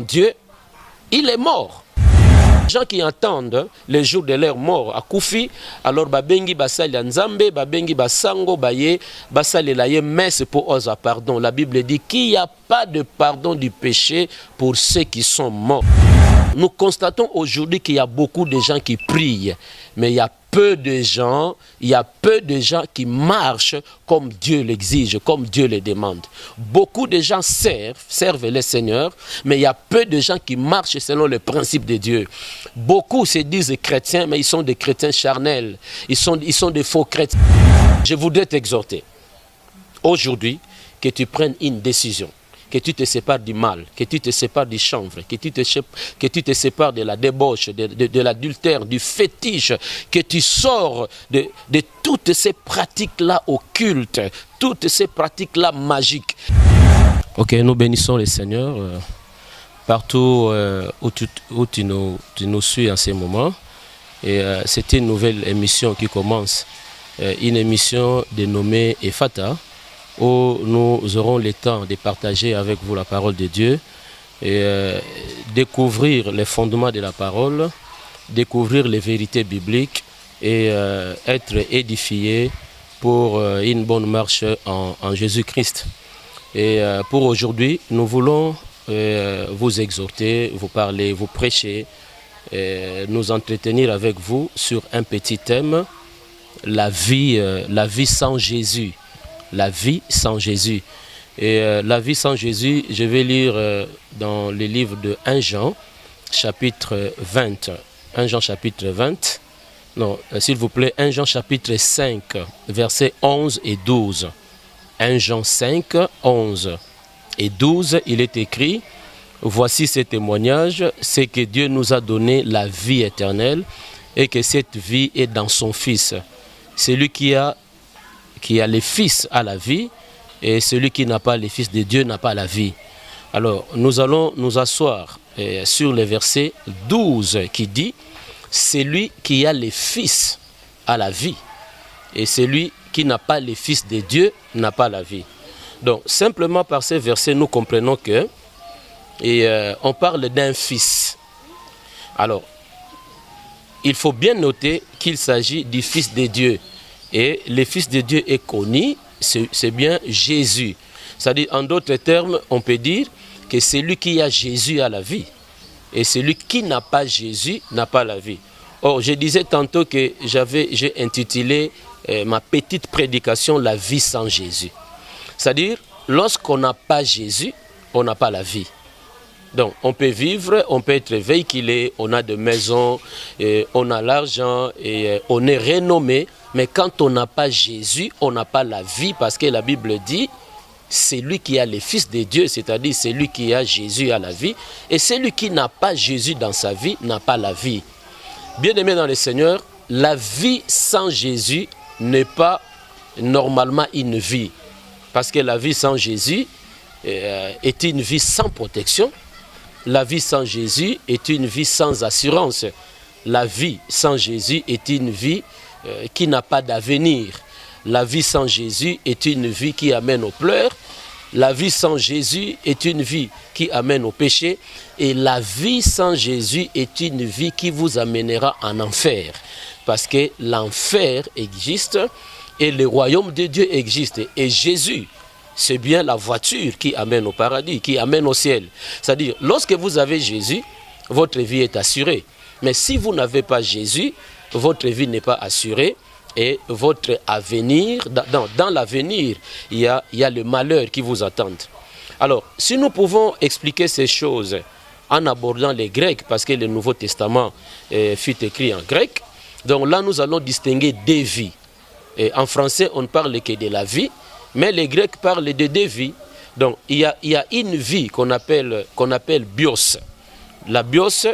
Dieu, il est mort. Les gens qui entendent les jours de leur mort à Koufi, alors babengi basali nzambe, babengi basango baye, basali la ye messe pour osa pardon. La Bible dit qu'il n'y a pas de pardon du péché pour ceux qui sont morts. Nous constatons aujourd'hui qu'il y a beaucoup de gens qui prient, mais il y a peu de gens qui marchent comme Dieu l'exige, comme Dieu le demande. Beaucoup de gens servent le Seigneur, mais il y a peu de gens qui marchent selon le principe de Dieu. Beaucoup se disent chrétiens, mais ils sont des chrétiens charnels. Ils sont des faux chrétiens. Je voudrais t'exhorter aujourd'hui que tu prennes une décision. Que tu te sépares du mal, que tu te sépares du chanvre, que tu te sépares de la débauche, de l'adultère, du fétiche, que tu sors de toutes ces pratiques-là occultes, toutes ces pratiques-là magiques. Ok, nous bénissons le Seigneur partout où tu nous suis en ce moment. Et c'est une nouvelle émission qui commence, une émission dénommée Ephata, où nous aurons le temps de partager avec vous la parole de Dieu et découvrir les fondements de la parole, découvrir les vérités bibliques et être édifié pour une bonne marche en Jésus-Christ. Et pour aujourd'hui, nous voulons vous exhorter, vous parler, vous prêcher, nous entretenir avec vous sur un petit thème, la vie sans Jésus. La vie sans Jésus. Et la vie sans Jésus, je vais lire dans le livre de 1 Jean, chapitre 20. 1 Jean, chapitre 20. Non, s'il vous plaît, 1 Jean, chapitre 5, versets 11 et 12. 1 Jean 5, 11 et 12, il est écrit, « Voici ce témoignage, c'est que Dieu nous a donné la vie éternelle et que cette vie est dans son Fils. Celui qui a le Fils a la vie, et celui qui n'a pas le Fils de Dieu n'a pas la vie. » Alors, nous allons nous asseoir sur le verset 12 qui dit « Celui qui a le Fils a la vie, et celui qui n'a pas le Fils de Dieu n'a pas la vie. » Donc, simplement par ces versets, nous comprenons que on parle d'un Fils. Alors, il faut bien noter qu'il s'agit du Fils de Dieu. Et le Fils de Dieu est connu, c'est bien Jésus. C'est-à-dire, en d'autres termes, on peut dire que celui qui a Jésus a la vie. Et celui qui n'a pas Jésus n'a pas la vie. Or, je disais tantôt que j'ai intitulé ma petite prédication « La vie sans Jésus ». C'est-à-dire, lorsqu'on n'a pas Jésus, on n'a pas la vie. Donc, on peut vivre, on peut être véhiculé, on a des maisons, on a l'argent, et on est renommé. Mais quand on n'a pas Jésus, on n'a pas la vie, parce que la Bible dit, c'est lui qui a le Fils de Dieu, c'est-à-dire celui qui a Jésus a la vie, et celui qui n'a pas Jésus dans sa vie n'a pas la vie. Bien-aimés dans le Seigneur, la vie sans Jésus n'est pas normalement une vie, parce que la vie sans Jésus est une vie sans protection, la vie sans Jésus est une vie sans assurance, la vie sans Jésus est une vie qui n'a pas d'avenir. La vie sans Jésus est une vie qui amène aux pleurs. La vie sans Jésus est une vie qui amène au péché. Et la vie sans Jésus est une vie qui vous amènera en enfer. Parce que l'enfer existe et le royaume de Dieu existe. Et Jésus, c'est bien la voiture qui amène au paradis, qui amène au ciel. C'est-à-dire, lorsque vous avez Jésus, votre vie est assurée. Mais si vous n'avez pas Jésus, votre vie n'est pas assurée et votre avenir, dans l'avenir, il y a le malheur qui vous attend. Alors, si nous pouvons expliquer ces choses en abordant les Grecs, parce que le Nouveau Testament fut écrit en grec, donc là nous allons distinguer deux vies. Et en français, on ne parle que de la vie, mais les Grecs parlent de deux vies. Donc, il y a une vie qu'on appelle bios. La bios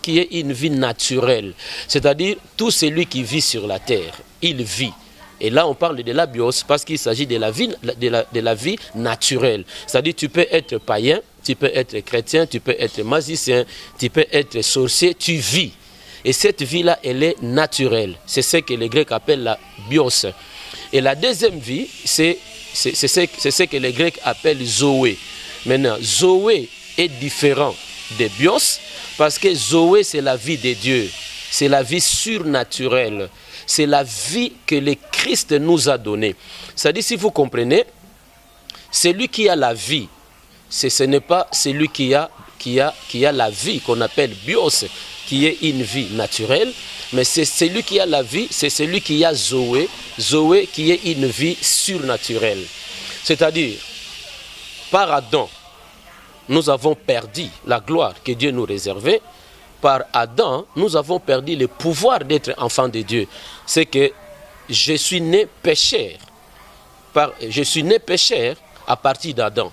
qui est une vie naturelle, c'est-à-dire tout celui qui vit sur la terre, il vit. Et là on parle de la bios parce qu'il s'agit de la vie naturelle. C'est-à-dire tu peux être païen, tu peux être chrétien, tu peux être magicien, tu peux être sorcier, tu vis. Et cette vie-là, elle est naturelle. C'est ce que les Grecs appellent la bios. Et la deuxième vie, c'est ce que les Grecs appellent Zoé. Maintenant, Zoé est différent de bios, parce que Zoé, c'est la vie de Dieu. C'est la vie surnaturelle. C'est la vie que le Christ nous a donnée. C'est-à-dire, si vous comprenez, celui qui a la vie, ce n'est pas celui qui a la vie qu'on appelle bios, qui est une vie naturelle, mais c'est celui qui a la vie, c'est celui qui a Zoé, Zoé qui est une vie surnaturelle. C'est-à-dire, par Adam, nous avons perdu la gloire que Dieu nous réservait. Par Adam, nous avons perdu le pouvoir d'être enfant de Dieu. C'est que je suis né pécheur. Je suis né pécheur à partir d'Adam.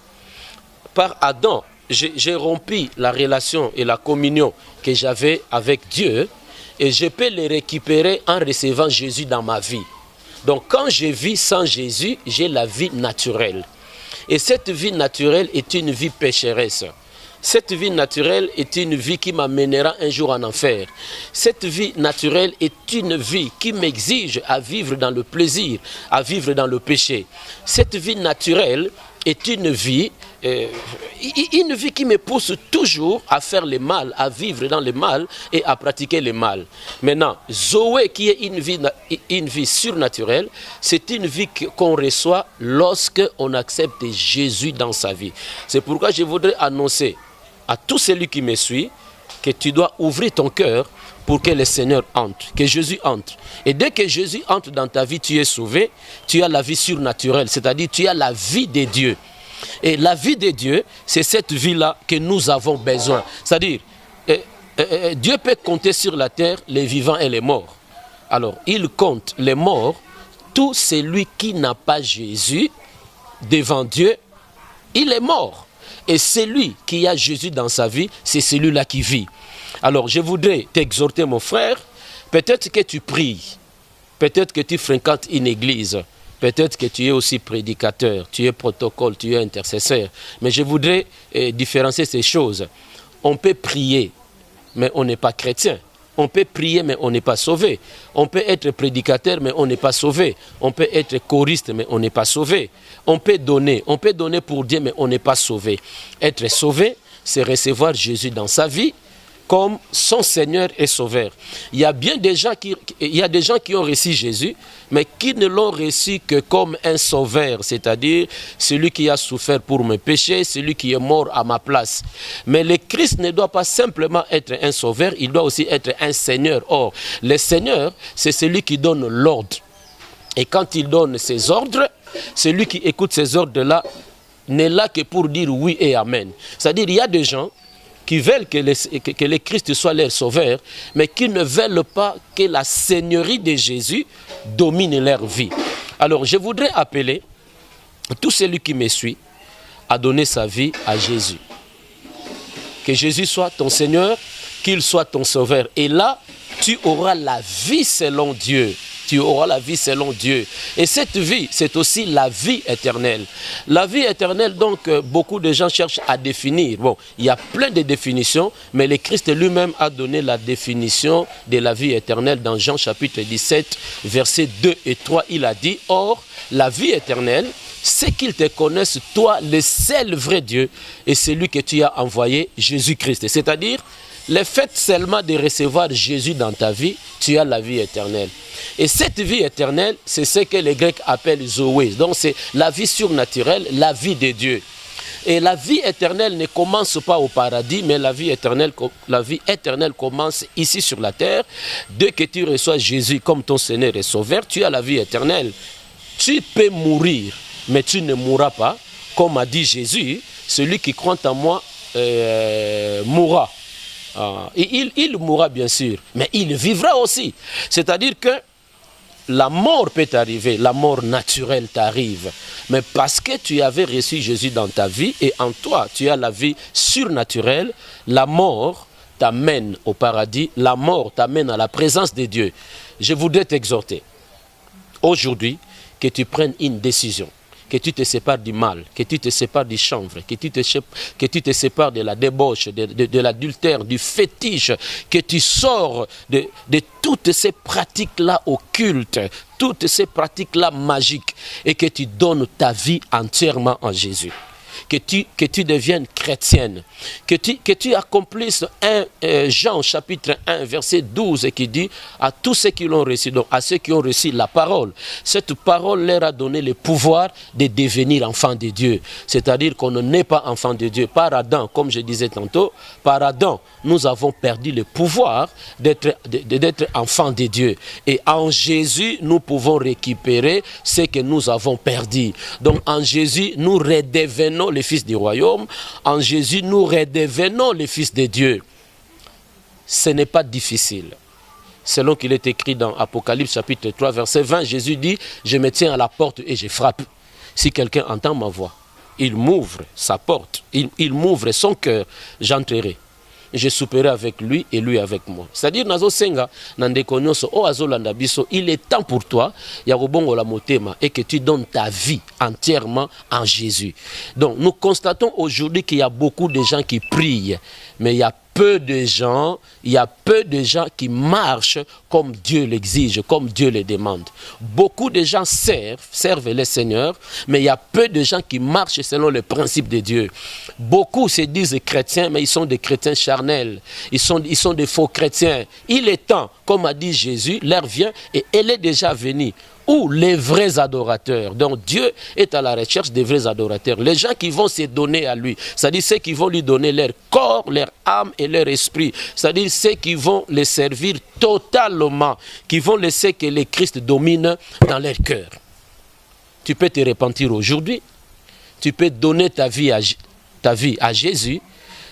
Par Adam, j'ai rompu la relation et la communion que j'avais avec Dieu et je peux les récupérer en recevant Jésus dans ma vie. Donc quand je vis sans Jésus, j'ai la vie naturelle. Et cette vie naturelle est une vie pécheresse. Cette vie naturelle est une vie qui m'amènera un jour en enfer. Cette vie naturelle est une vie qui m'exige à vivre dans le plaisir, à vivre dans le péché. Cette vie naturelle est une vie qui me pousse toujours à faire le mal, à vivre dans le mal et à pratiquer le mal. Maintenant, Zoé qui est une vie surnaturelle, c'est une vie qu'on reçoit lorsque on accepte Jésus dans sa vie. C'est pourquoi je voudrais annoncer à tout celui qui me suit que tu dois ouvrir ton cœur pour que le Seigneur entre, que Jésus entre. Et dès que Jésus entre dans ta vie, tu es sauvé, tu as la vie surnaturelle, c'est-à-dire tu as la vie de Dieu. Et la vie de Dieu, c'est cette vie-là que nous avons besoin. C'est-à-dire, Dieu peut compter sur la terre les vivants et les morts. Alors, il compte les morts, tout celui qui n'a pas Jésus devant Dieu, il est mort. Et celui qui a Jésus dans sa vie, c'est celui-là qui vit. Alors, je voudrais t'exhorter, mon frère, peut-être que tu pries, peut-être que tu fréquentes une église, peut-être que tu es aussi prédicateur, tu es protocole, tu es intercesseur. Mais je voudrais différencier ces choses. On peut prier, mais on n'est pas chrétien. On peut prier, mais on n'est pas sauvé. On peut être prédicateur, mais on n'est pas sauvé. On peut être choriste, mais on n'est pas sauvé. On peut donner pour Dieu, mais on n'est pas sauvé. Être sauvé, c'est recevoir Jésus dans sa vie comme son Seigneur et Sauveur. Il y a des gens qui ont reçu Jésus, mais qui ne l'ont reçu que comme un Sauveur, c'est-à-dire celui qui a souffert pour mes péchés, celui qui est mort à ma place. Mais le Christ ne doit pas simplement être un Sauveur, il doit aussi être un Seigneur. Or, le Seigneur, c'est celui qui donne l'ordre. Et quand il donne ses ordres, celui qui écoute ces ordres-là n'est là que pour dire oui et amen. C'est-à-dire, il y a des gens qui veulent que le Christ soit leur sauveur, mais qui ne veulent pas que la seigneurie de Jésus domine leur vie. Alors, je voudrais appeler tout celui qui me suit à donner sa vie à Jésus. Que Jésus soit ton Seigneur, qu'il soit ton sauveur. Et là, tu auras la vie selon Dieu. Tu auras la vie selon Dieu. Et cette vie, c'est aussi la vie éternelle. La vie éternelle, donc, beaucoup de gens cherchent à définir. Bon, il y a plein de définitions, mais le Christ lui-même a donné la définition de la vie éternelle dans Jean chapitre 17, versets 2 et 3. Il a dit, « Or, la vie éternelle, c'est qu'ils te connaissent, toi, le seul vrai Dieu, et celui que tu as envoyé, Jésus-Christ. » C'est-à-dire, le fait seulement de recevoir Jésus dans ta vie, tu as la vie éternelle. Et cette vie éternelle, c'est ce que les Grecs appellent Zoé. Donc c'est la vie surnaturelle, la vie de Dieu. Et la vie éternelle ne commence pas au paradis, mais la vie éternelle commence ici sur la terre. Dès que tu reçois Jésus comme ton Seigneur et Sauveur, tu as la vie éternelle. Tu peux mourir, mais tu ne mourras pas. Comme a dit Jésus, celui qui croit en moi mourra. Et il mourra bien sûr, mais il vivra aussi. C'est-à-dire que la mort peut t'arriver, la mort naturelle t'arrive. Mais parce que tu avais reçu Jésus dans ta vie et en toi, tu as la vie surnaturelle, la mort t'amène au paradis, la mort t'amène à la présence de Dieu. Je voudrais t'exhorter aujourd'hui que tu prennes une décision. Que tu te sépares du mal, que tu te sépares du chanvre, que tu te sépares de la débauche, de l'adultère, du fétiche, que tu sors de toutes ces pratiques-là occultes, toutes ces pratiques-là magiques, et que tu donnes ta vie entièrement en Jésus. que tu deviennes chrétienne, que tu accomplisses Jean chapitre 1 verset 12 qui dit à tous ceux qui l'ont reçu, donc à ceux qui ont reçu la parole, cette parole leur a donné le pouvoir de devenir enfants de Dieu. C'est-à-dire qu'on ne naît pas enfant de Dieu. Par Adam, comme je disais tantôt, par Adam, nous avons perdu le pouvoir d'être enfants de Dieu. Et en Jésus, nous pouvons récupérer ce que nous avons perdu. Donc en Jésus, nous redevenons les fils du royaume. En Jésus, nous redevenons les fils de Dieu. Ce n'est pas difficile. Selon qu'il est écrit dans Apocalypse chapitre 3 verset 20, Jésus dit, je me tiens à la porte et je frappe. Si quelqu'un entend ma voix, il m'ouvre sa porte, il m'ouvre son cœur, j'entrerai. Je souperai avec lui et lui avec moi. C'est-à-dire, nazo senga, nandeko nyonso, o azolanda biso, il est temps pour toi, ya robongo la motema, et que tu donnes ta vie entièrement en Jésus. Donc, nous constatons aujourd'hui qu'il y a beaucoup de gens qui prient, mais il y a peu de gens qui marchent comme Dieu l'exige, comme Dieu le demande. Beaucoup de gens servent le Seigneur, mais il y a peu de gens qui marchent selon les principes de Dieu. Beaucoup se disent chrétiens, mais ils sont des chrétiens charnels. Ils sont des faux chrétiens. Il est temps, comme a dit Jésus, l'heure vient et elle est déjà venue. Où les vrais adorateurs. Donc Dieu est à la recherche des vrais adorateurs. Les gens qui vont se donner à lui. C'est-à-dire ceux qui vont lui donner leur corps, leur âme et leur esprit. C'est-à-dire ceux qui vont les servir totalement. Qui vont laisser que le Christ domine dans leur cœur. Tu peux te repentir aujourd'hui. Tu peux donner ta vie à Jésus.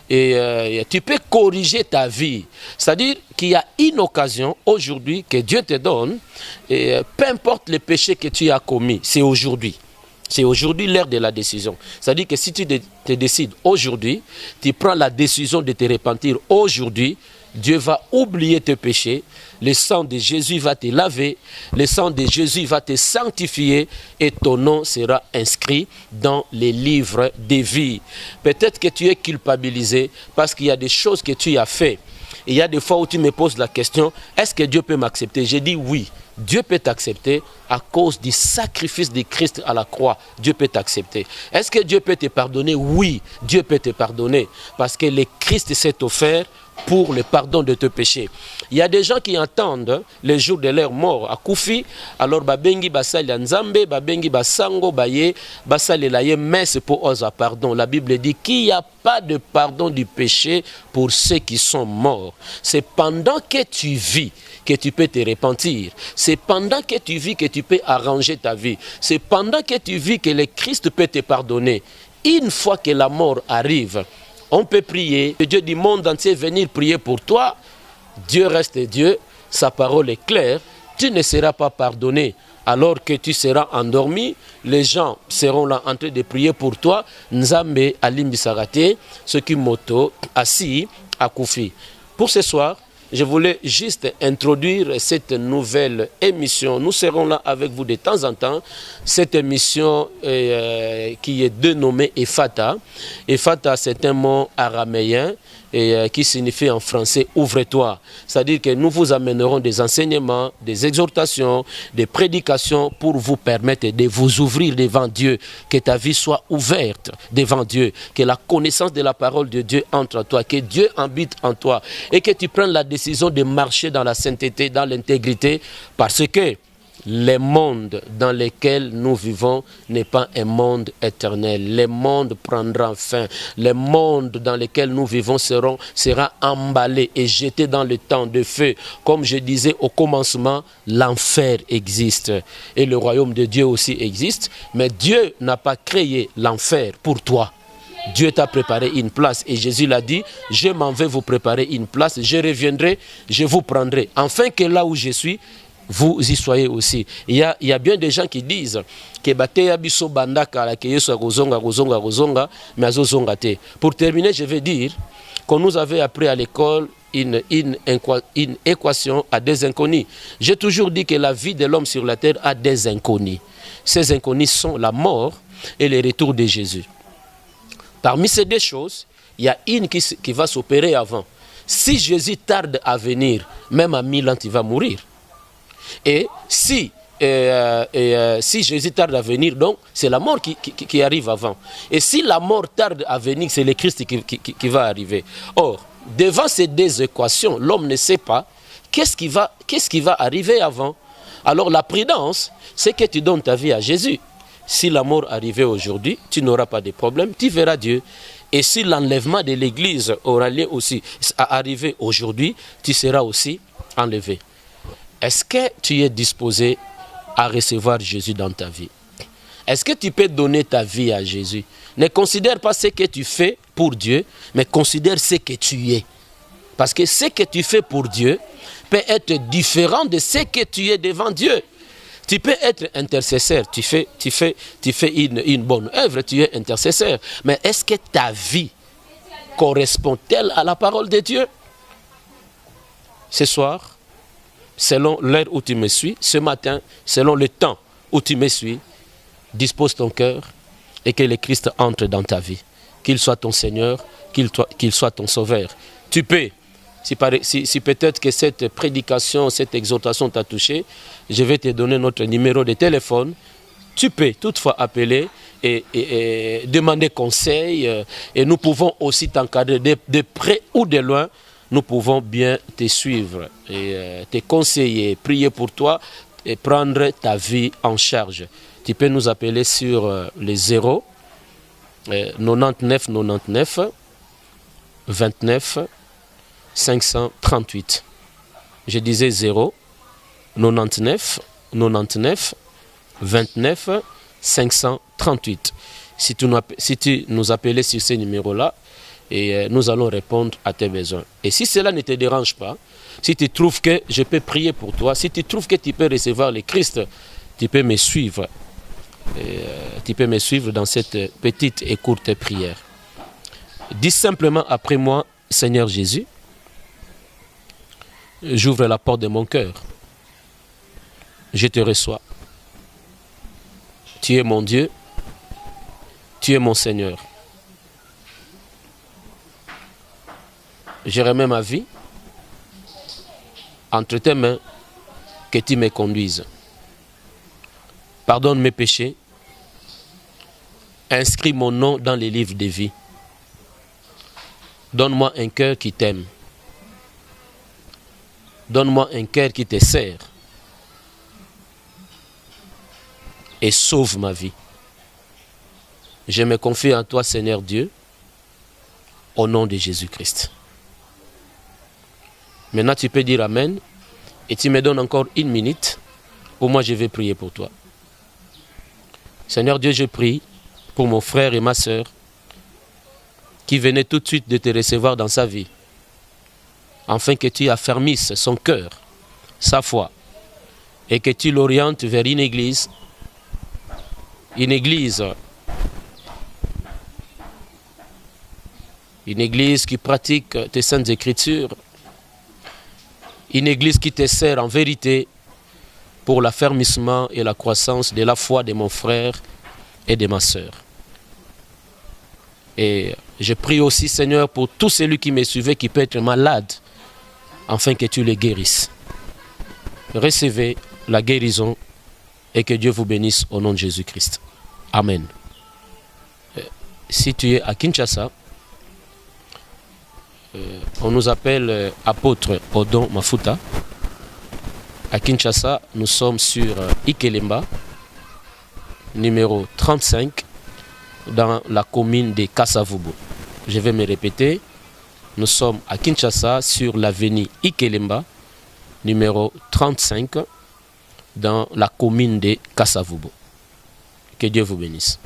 Et tu peux corriger ta vie. C'est-à-dire qu'il y a une occasion aujourd'hui que Dieu te donne, et peu importe le péché que tu as commis, c'est aujourd'hui. C'est aujourd'hui l'heure de la décision. C'est-à-dire que si tu te décides aujourd'hui, tu prends la décision de te repentir aujourd'hui, Dieu va oublier tes péchés, le sang de Jésus va te laver, le sang de Jésus va te sanctifier et ton nom sera inscrit dans les livres de vie. Peut-être que tu es culpabilisé parce qu'il y a des choses que tu as faites. Il y a des fois où tu me poses la question, est-ce que Dieu peut m'accepter? J'ai dit oui, Dieu peut t'accepter à cause du sacrifice de Christ à la croix. Dieu peut t'accepter. Est-ce que Dieu peut te pardonner? Oui, Dieu peut te pardonner parce que le Christ s'est offert pour le pardon de tes péchés. Il y a des gens qui entendent les jours de leur mort à Koufi, alors babengi basali nzambe, babengi basango baye, basali la ye messe pour osa pardon. La Bible dit qu'il n'y a pas de pardon du péché pour ceux qui sont morts. C'est pendant que tu vis que tu peux te repentir. C'est pendant que tu vis que tu peux arranger ta vie. C'est pendant que tu vis que le Christ peut te pardonner. Une fois que la mort arrive, on peut prier. Dieu du monde entier venir prier pour toi. Dieu reste Dieu. Sa parole est claire. Tu ne seras pas pardonné. Alors que tu seras endormi, les gens seront là en train de prier pour toi. Nzambe alimbi sarate, ce qui moto assis à Koufi. Pour ce soir, je voulais juste introduire cette nouvelle émission. Nous serons là avec vous de temps en temps. Cette émission qui est dénommée Ephata. Ephata, c'est un mot araméen et qui signifie en français « ouvre-toi ». C'est-à-dire que nous vous amènerons des enseignements, des exhortations, des prédications pour vous permettre de vous ouvrir devant Dieu, que ta vie soit ouverte devant Dieu, que la connaissance de la parole de Dieu entre en toi, que Dieu habite en toi et que tu prennes la décision de marcher dans la sainteté, dans l'intégrité, parce que le monde dans lequel nous vivons n'est pas un monde éternel. Le monde prendra fin. Le monde dans lequel nous vivons sera emballé et jeté dans le temps de feu. Comme je disais au commencement, l'enfer existe. Et le royaume de Dieu aussi existe. Mais Dieu n'a pas créé l'enfer pour toi. Dieu t'a préparé une place et Jésus l'a dit, je m'en vais vous préparer une place, je reviendrai, je vous prendrai. Afin que là où je suis, vous y soyez aussi. Il y a bien des gens qui disent que bateya biso bandaka la ke Yesu kozonga mais azozonga te. Pour terminer, je vais dire qu'on nous avait appris à l'école une équation à des inconnus. J'ai toujours dit que la vie de l'homme sur la terre a des inconnus. Ces inconnus sont la mort et le retour de Jésus. Parmi ces deux choses, il y a une qui va s'opérer avant. Si Jésus tarde à venir, même à 1000 ans, il va mourir. Et si si Jésus tarde à venir, donc c'est la mort qui arrive avant. Et si la mort tarde à venir, c'est le Christ qui va arriver. Or, devant ces deux équations, l'homme ne sait pas qu'est-ce qui va arriver avant. Alors la prudence, c'est que tu donnes ta vie à Jésus. Si la mort arrivait aujourd'hui, tu n'auras pas de problème, tu verras Dieu. Et si l'enlèvement de l'Église aura lieu aussi à arriver aujourd'hui, tu seras aussi enlevé. Est-ce que tu es disposé à recevoir Jésus dans ta vie? Est-ce que tu peux donner ta vie à Jésus? Ne considère pas ce que tu fais pour Dieu, mais considère ce que tu es. Parce que ce que tu fais pour Dieu peut être différent de ce que tu es devant Dieu. Tu peux être intercesseur, tu fais une bonne œuvre, tu es intercesseur. Mais est-ce que ta vie correspond-elle à la parole de Dieu? Ce soir, selon l'heure où tu me suis, ce matin, selon le temps où tu me suis, dispose ton cœur et que le Christ entre dans ta vie. Qu'il soit ton Seigneur, qu'il soit ton Sauveur. Tu peux. Si peut-être que cette prédication, cette exhortation t'a touché, je vais te donner notre numéro de téléphone. Tu peux toutefois appeler et demander conseil. Et nous pouvons aussi t'encadrer de près ou de loin. Nous pouvons bien te suivre et te conseiller, prier pour toi et prendre ta vie en charge. Tu peux nous appeler sur les 0 99 99 29 538. Je disais 0 99 99 29 538. Si tu nous appelais sur ces numéros-là, et nous allons répondre à tes besoins. Et si cela ne te dérange pas, si tu trouves que je peux prier pour toi, si tu trouves que tu peux recevoir le Christ, tu peux me suivre. Tu peux me suivre dans cette petite et courte prière. Dis simplement après moi, Seigneur Jésus, j'ouvre la porte de mon cœur. Je te reçois. Tu es mon Dieu. Tu es mon Seigneur. Je remets ma vie entre tes mains, que tu me conduises. Pardonne mes péchés. Inscris mon nom dans les livres de vie. Donne-moi un cœur qui t'aime. Donne-moi un cœur qui te sert. Et sauve ma vie. Je me confie en toi, Seigneur Dieu, au nom de Jésus-Christ. Maintenant, tu peux dire Amen et tu me donnes encore 1 minute où moi je vais prier pour toi. Seigneur Dieu, je prie pour mon frère et ma soeur qui venaient tout de suite de te recevoir dans sa vie, afin que tu affermisses son cœur, sa foi, et que tu l'orientes vers une église qui pratique tes saintes écritures, une église qui te sert en vérité pour l'affermissement et la croissance de la foi de mon frère et de ma sœur. Et je prie aussi, Seigneur, pour tout celui qui me suivait qui peut être malade, afin que tu le guérisses. Recevez la guérison et que Dieu vous bénisse au nom de Jésus-Christ. Amen. Si tu es à Kinshasa, on nous appelle apôtre Odon Mafuta. À Kinshasa, nous sommes sur Ikelemba, numéro 35, dans la commune de Kasavubu. Je vais me répéter. Nous sommes à Kinshasa, sur l'avenue Ikelemba, numéro 35, dans la commune de Kasavubu. Que Dieu vous bénisse.